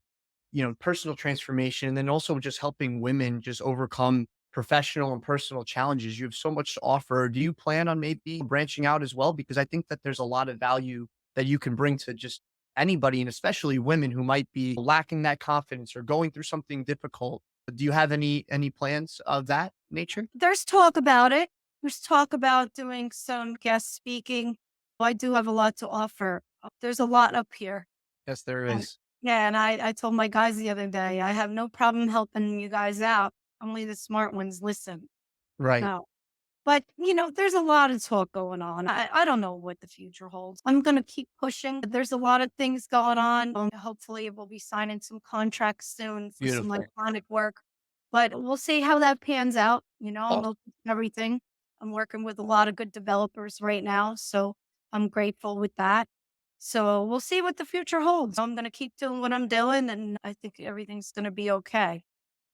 personal transformation and then also just helping women just overcome professional and personal challenges, you have so much to offer. Do you plan on maybe branching out as well? Because I think that there's a lot of value that you can bring to just anybody and especially women who might be lacking that confidence or going through something difficult. Do you have any plans of that nature? There's talk about it. There's talk about doing some guest speaking. I do have a lot to offer. There's a lot up here. Yes, there Um, is. yeah, and I told my guys the other day, I have no problem helping you guys out. Only the smart ones listen. Right. No. But, there's a lot of talk going on. I don't know what the future holds. I'm going to keep pushing. There's a lot of things going on. Hopefully, we'll be signing some contracts soon for some Beautiful. electronic work. But we'll see how that pans out. I'm Awesome. open to everything. I'm working with a lot of good developers right now. So I'm grateful with that. So we'll see what the future holds. I'm going to keep doing what I'm doing, and I think everything's going to be okay.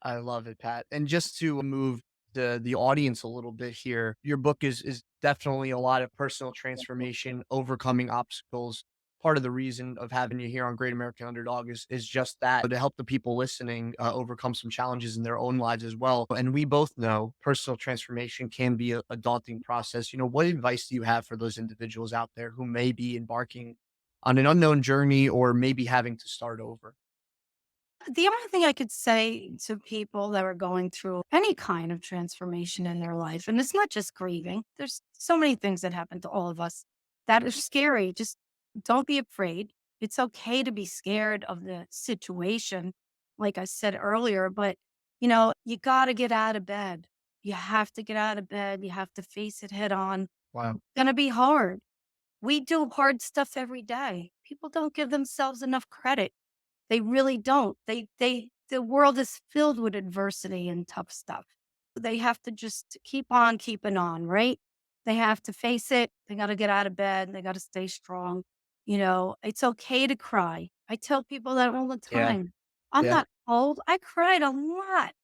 I love it, Pat. And just to move the audience a little bit here. Your book is definitely a lot of personal transformation, overcoming obstacles. Part of the reason of having you here on Great American Underdog is just that to help the people listening overcome some challenges in their own lives as well. And we both know personal transformation can be a daunting process. What advice do you have for those individuals out there who may be embarking on an unknown journey or maybe having to start over? The only thing I could say to people that are going through any kind of transformation in their life, and it's not just grieving, there's so many things that happen to all of us that are scary. Just don't be afraid. It's okay to be scared of the situation, like I said earlier, but you got to get out of bed. You have to get out of bed. You have to face it head on. It's Wow. going to be hard. We do hard stuff every day. People don't give themselves enough credit. They really don't. The world is filled with adversity and tough stuff. They have to just keep on keeping on, right? They have to face it. They got to get out of bed. They got to stay strong. It's okay to cry. I tell people that all the Yeah. time. I'm Yeah. not old. I cried a lot, Of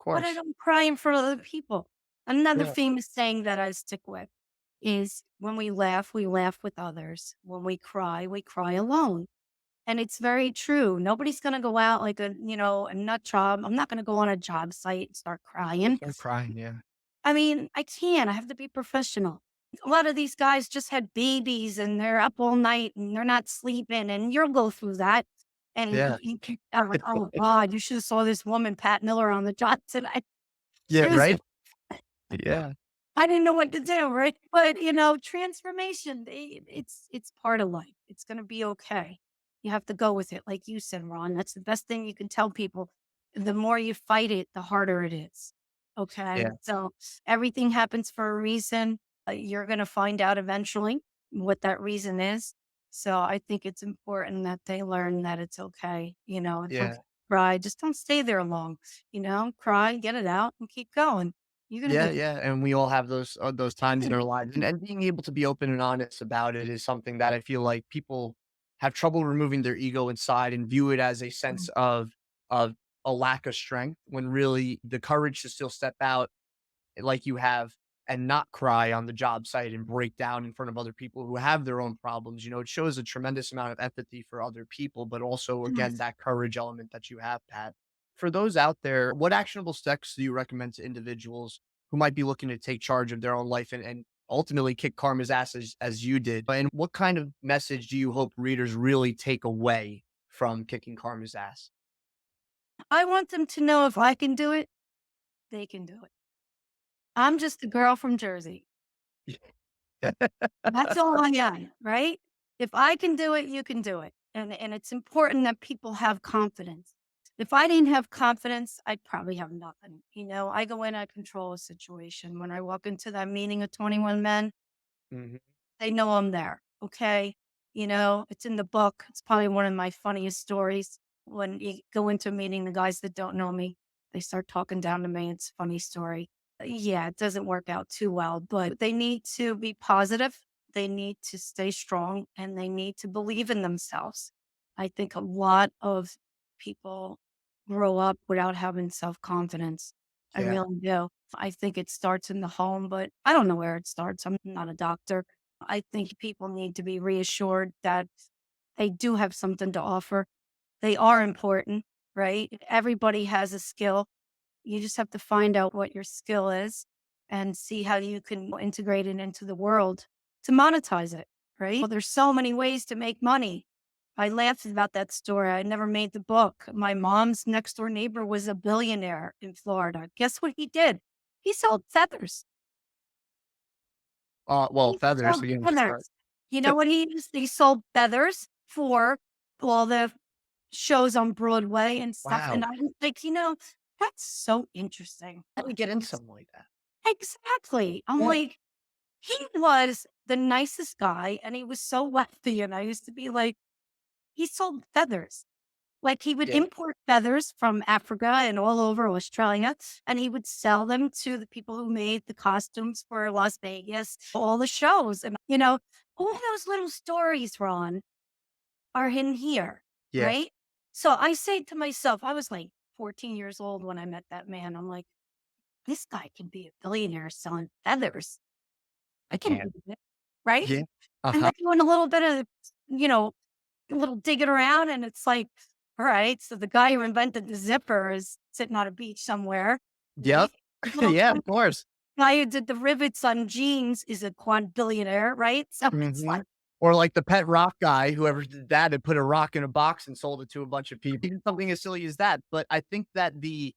but I course. don't cry in front of other people. Another Yeah. famous saying that I stick with is when we laugh with others. When we cry alone. And it's very true. Nobody's gonna go out like a nut job. I'm not gonna go on a job site and start crying. Start crying. Yeah. I mean, I can't. I have to be professional. A lot of these guys just had babies and they're up all night and they're not sleeping, and you'll go through that. And Yeah. I'm like, oh God, you should have saw this woman, Pat Miller, on the job tonight. Yeah. It was Right. Yeah. I didn't know what to do, right? But, transformation, it's part of life. It's gonna be okay. You have to go with it. Like you said, Ron, that's the best thing you can tell people. The more you fight it, the harder it is. Okay? Yeah. So, everything happens for a reason. You're gonna find out eventually what that reason is. So, I think it's important that they learn that it's okay. It's okay Yeah. to cry. Just don't stay there long. Cry, get it out, and keep going. You're gonna Yeah. be Yeah. And we all have those times in our lives, and being able to be open and honest about it is something that I feel like people have trouble removing their ego inside and view it as a sense of a lack of strength when really the courage to still step out like you have and not cry on the job site and break down in front of other people who have their own problems. It shows a tremendous amount of empathy for other people, but also, again, Yes. that courage element that you have, Pat. For those out there, what actionable steps do you recommend to individuals who might be looking to take charge of their own life and ultimately kick karma's ass as you did? And what kind of message do you hope readers really take away from kicking karma's ass? I want them to know if I can do it, they can do it. I'm just a girl from Jersey. That's all I am, right? If I can do it, you can do it. And it's important that people have confidence. If I didn't have confidence, I'd probably have nothing. I go in, I control a situation. When I walk into that meeting of 21 men, Mhm. they know I'm there, okay? It's in the book. It's probably one of my funniest stories. When you go into a meeting, the guys that don't know me, they start talking down to me. It's a funny story. Yeah, it doesn't work out too well, but they need to be positive. They need to stay strong and they need to believe in themselves. I think a lot of people grow up without having self confidence. I Yeah. really do. I think it starts in the home, but I don't know where it starts. I'm not a doctor. I think people need to be reassured that they do have something to offer. They are important, right? Everybody has a skill. You just have to find out what your skill is and see how you can integrate it into the world to monetize it, right? Well, there's so many ways to make money. I laughed about that story. I never made the book. My mom's next door neighbor was a billionaire in Florida. Guess what he did? He sold feathers. Well, He feathers sold again. Start. feathers. You know what he used? He sold feathers for all the shows on Broadway and stuff, and Wow. I was like, that's so interesting. How do we get into something like that? Exactly. I'm Yeah. like, he was the nicest guy, and he was so wealthy, and I used to be like, he sold feathers. Like, he would Yeah. import feathers from Africa and all over Australia, and he would sell them to the people who made the costumes for Las Vegas, all the shows, and, all those little stories, Ron, are in here, Yeah. right? So I say to myself, I was like 14 years old when I met that man. I'm like, this guy can be a billionaire selling feathers. I Can can. do it, right? Yeah. And Uh-huh. then doing a little bit of, you know, a little digging around, and it's like, all right, so the guy who invented the zipper is sitting on a beach somewhere, Yep. right? Little Yeah, of course. guy who did the rivets on jeans is a quad billionaire, right? So it's like, Mhm. Or like the pet rock guy, whoever did that had put a rock in a box and sold it to a bunch of people. Even something as silly as that. But I think that the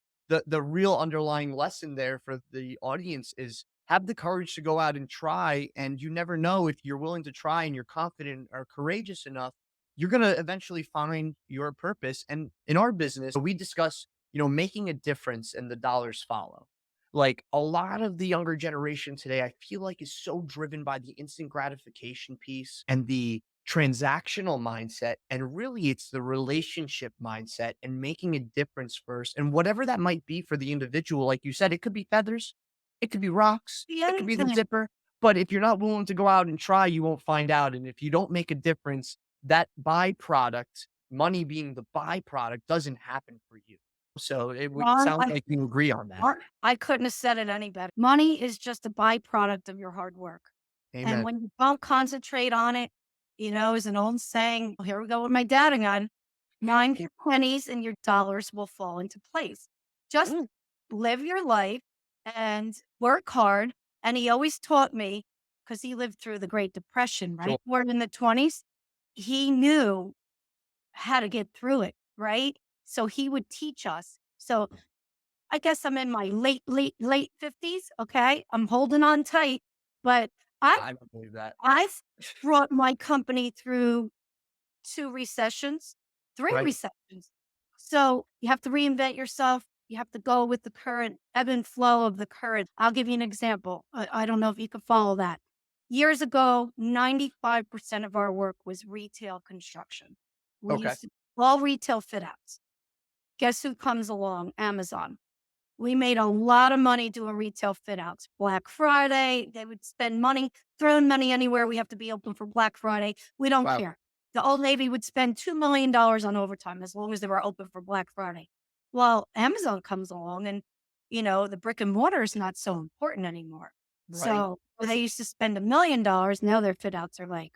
real underlying lesson there for the audience is have the courage to go out and try. And you never know if you're willing to try and you're confident or courageous enough, you're gonna eventually find your purpose. And in our business, we discuss, making a difference and the dollars follow. Like, a lot of the younger generation today, I feel like is so driven by the instant gratification piece and the transactional mindset, and really it's the relationship mindset and making a difference first, and whatever that might be for the individual, like you said, it could be feathers, it could be rocks, the it could be the anything. zipper, but if you're not willing to go out and try, you won't find out, and if you don't make a difference, that byproduct, money being the byproduct, doesn't happen for you. So, it would Ron, sound like you agree on that. I couldn't have said it any better. Money is just a byproduct of your hard work. And Amen. when you don't concentrate on it, is an old saying. Here we go with my dad again. Mind your pennies and your dollars will fall into place. Just Mm, live your life and work hard. And he always taught me, because he lived through the Great Depression, sure. right? We're in the 20s. He knew how to get through it, right? So he would teach us. So I guess I'm in my late 50s. Okay. I'm holding on tight, but I, I don't believe that. I've brought my company through 2 recessions, 3 Right. recessions. So you have to reinvent yourself. You have to go with the current ebb and flow of the current. I'll give you an example. I don't know if you could follow that. Years ago, 95% of our work was retail construction. We Okay. used to all retail fit outs. Guess who comes along? Amazon. We made a lot of money doing retail fit outs. Black Friday, they would spend money, throwing money anywhere. We have to be open for Black Friday. We don't Wow. care. The Old Navy would spend $2 million on overtime as long as they were open for Black Friday. Well, Amazon comes along and, the brick and mortar is not so important anymore. Right. So where they used to spend $1 million. Now their fit outs are like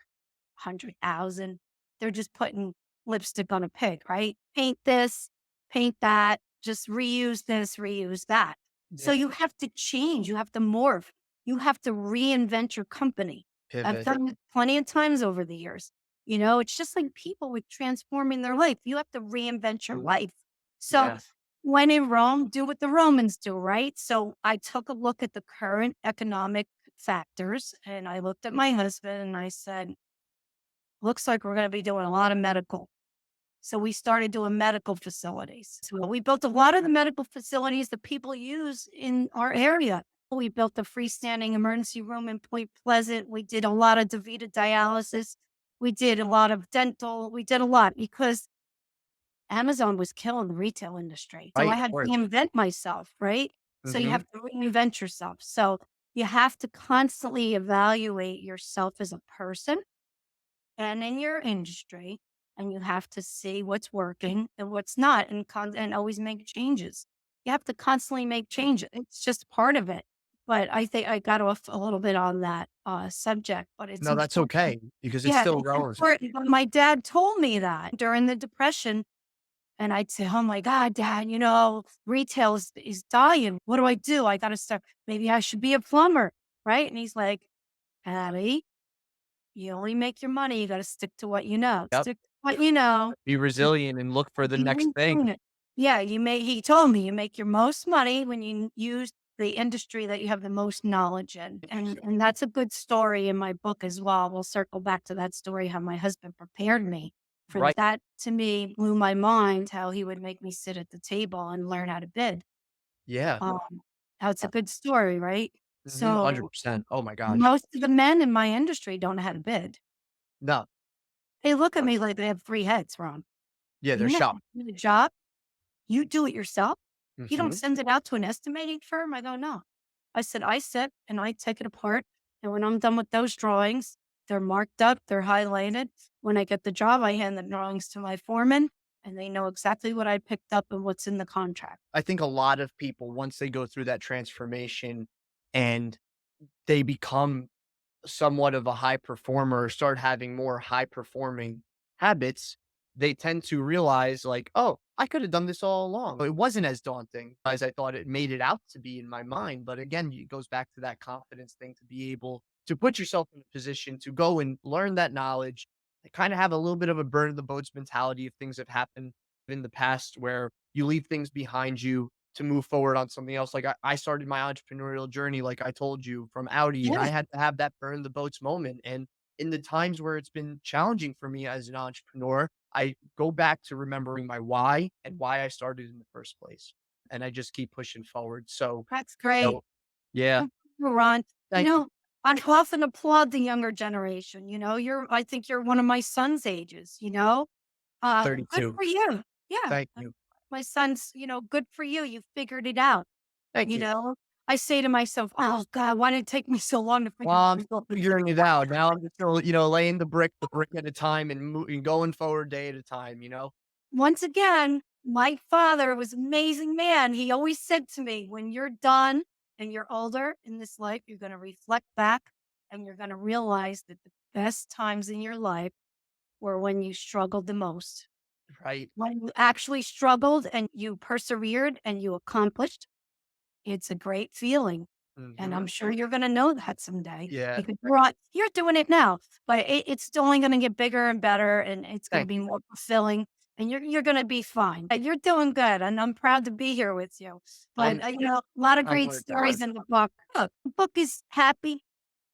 100,000. They're just putting lipstick on a pig, right? Paint this, paint that, just reuse this, reuse that. So Yeah. you have to change, you have to morph, you have to reinvent your company. I've Pivot. done it plenty of times over the years. It's just like people with transforming their life. You have to reinvent your life. So Yes. when in Rome, do what the Romans do, right? So I took a look at the current economic factors and I looked at my husband and I said, looks like we're going to be doing a lot of medical. So we started doing medical facilities. So we built a lot of the medical facilities that people use in our area. We built a freestanding emergency room in Point Pleasant. We did a lot of DaVita dialysis. We did a lot of dental. We did a lot because Amazon was killing the retail industry. So I Right, of had to course. reinvent myself, right? So you Mhm. have to reinvent yourself. So you have to constantly evaluate yourself as a person and in your industry, and you have to see what's working and what's not, and and always make changes. You have to constantly make changes. It's just part of it. But I think I got off a little bit on that subject, but it's No, that's important. okay because it's Yeah, still it's relevant. important. But my dad told me that during the depression, and I'd say, "Oh my God, Dad, retail is dying. What do I do? I got to start. Maybe I should be a plumber, right?" And he's like, "Abby, you only make your money, you gotta stick to what you know. Yep. Stick to what you know, Be and resilient and look for the keep next on thing. doing it." Yeah, he told me you make your most money when you use the industry that you have the most knowledge in, and that's a good story in my book as well. We'll circle back to that story, how my husband prepared me for Right. that. To me, blew my mind how he would make me sit at the table and learn how to bid. Yeah. Um, how it's a good story, right? Mhm, So, 100%. Oh my gosh. most of the men in my industry don't know how to bid. No. They look at me like they have 3 heads, Ron. Yeah, You they're know, shocked. you do the job, you do it yourself? You don't Mhm. send it out to an estimating firm? I go, "No." I said, "I sit and I take it apart, and when I'm done with those drawings, they're marked up, they're highlighted. When I get the job, I hand the drawings to my foreman, and they know exactly what I picked up and what's in the contract. I think a lot of people, once they go through that transformation and they become somewhat of a high performer or start having more high performing habits, they tend to realize like, oh, I could have done this all along. It wasn't as daunting as I thought it made it out to be in my mind. But again, it goes back to that confidence thing to be able to put yourself in a position to go and learn that knowledge, kind of have a little bit of a burn the boats mentality if things have happened in the past where you leave things behind you to move forward on something else. Like I started my entrepreneurial journey, like I told you, from Audi, and I Yeah. had to have that burn the boats moment. And in the times where it's been challenging for me as an entrepreneur, I go back to remembering my why and why I started in the first place. And I just keep pushing forward. So, That's you great. know, yeah, Ron, thank you. I often applaud the younger generation. I think you're one of my son's ages, good 32. for you. Yeah. Thank you. My son's, good for you. You figured it out. Thank You you. know, I say to myself, oh God, why did it take me so long to Well, figure I'm this still out? figuring it out. Now I'm just still, laying the brick at a time and, and going forward day at a time. Once again, my father was an amazing man. He always said to me, when you're done and you're older in this life, you're going to reflect back and you're going to realize that the best times in your life were when you struggled the most. Right. When you actually struggled and you persevered and you accomplished, it's a great feeling. And Hmm. I'm sure you're gonna know that someday Yeah. because you're doing it now, but it's still only gonna get bigger and better, and it's gonna Thank be you. more fulfilling, and you're gonna be fine. You're doing good, and I'm proud to be here with you. But, I'm a lot of I'm great glad to. stories in the book. Look, the book is happy,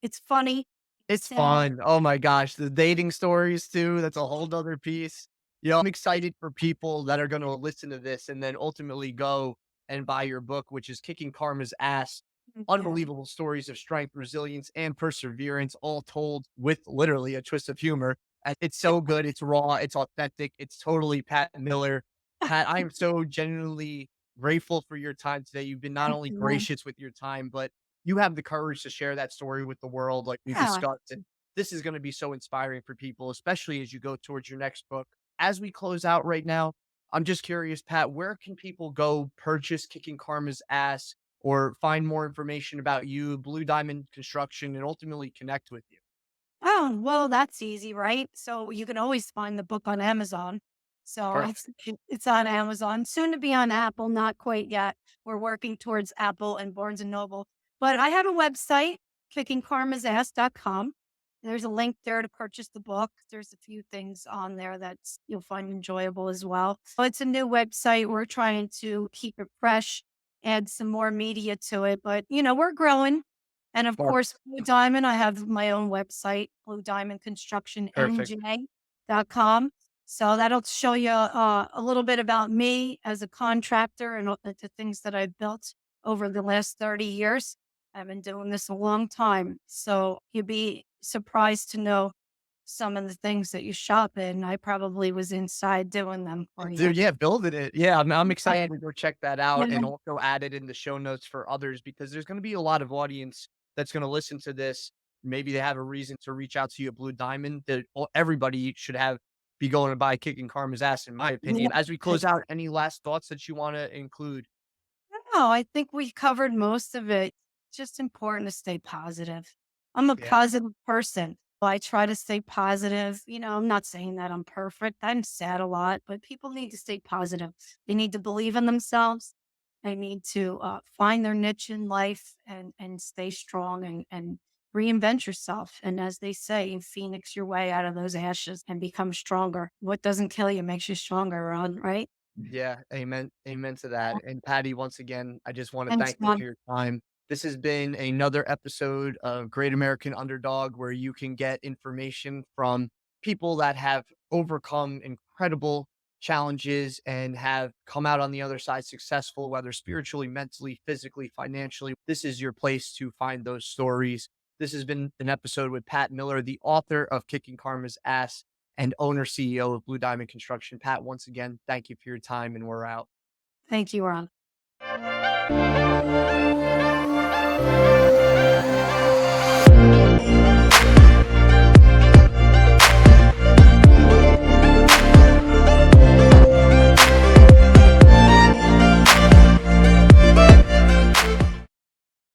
it's funny, It's sad. fun. Oh my gosh, the dating stories too, that's a whole other piece. I'm excited for people that are gonna listen to this and then ultimately go and buy your book, which is Kicking Karma's Ass. Thank you. Unbelievable stories of strength, resilience, and perseverance, all told with literally a twist of humor. And it's so good, it's raw, it's authentic, it's totally Pat Miller. Pat, I am so genuinely grateful for your time today. You've been not Thank only you, Ron. gracious with your time, but you have the courage to share that story with the world like we Yeah. discussed, and this is gonna be so inspiring for people, especially as you go towards your next book. As we close out right now, I'm just curious, Pat, where can people go purchase Kicking Karma's Ass or find more information about you, Blue Diamond Construction, and ultimately connect with you? Oh, well, that's easy, right? So you can always find the book on Amazon. So Perfect. it's on Amazon, soon to be on Apple, not quite yet. We're working towards Apple and Barnes and Noble. But I have a website, kickingkarmasass.com. There's a link there to purchase the book. There's a few things on there that you'll find enjoyable as well. So it's a new website. We're trying to keep it fresh, add some more media to it, but we're growing. And of Mark, course, Blue Diamond, I have my own website, Blue Diamond Construction perfect. NJ.com. So that'll show you a little bit about me as a contractor and the things that I've built over the last 30 years. I've been doing this a long time. So you'd be surprised to know some of the things that you shop in. I probably was inside doing them for you. Dude, yeah, building it. Yeah, I'm I, excited to go check that out and yeah. also add it in the show notes for others because there's gonna be a lot of audience that's gonna listen to this. Maybe they have a reason to reach out to you at Blue Diamond. That everybody should have be going to buy Kicking Karma's Ass, in my opinion. As we close out, any last thoughts that you want to include? No, I think we covered most of it. It's just important to stay positive. I'm a Yeah. positive person. I try to stay positive. I'm not saying that I'm perfect. I'm sad a lot, but people need to stay positive. They need to believe in themselves. They need to find their niche in life and stay strong and reinvent yourself. And as they say, phoenix your way out of those ashes and become stronger. What doesn't kill you makes you stronger, Ron, right? Yeah, amen. Amen to that. And Patty, once again, I just want to Thanks, thank you for Ron. your time. This has been another episode of Great American Underdog, where you can get information from people that have overcome incredible challenges and have come out on the other side successful, whether spiritually, mentally, physically, financially. This is your place to find those stories. This has been an episode with Pat Miller, the author of Kicking Karma's Ass and owner CEO of Blue Diamond Construction. Pat, once again, thank you for your time, and we're out. Thank you, Ron.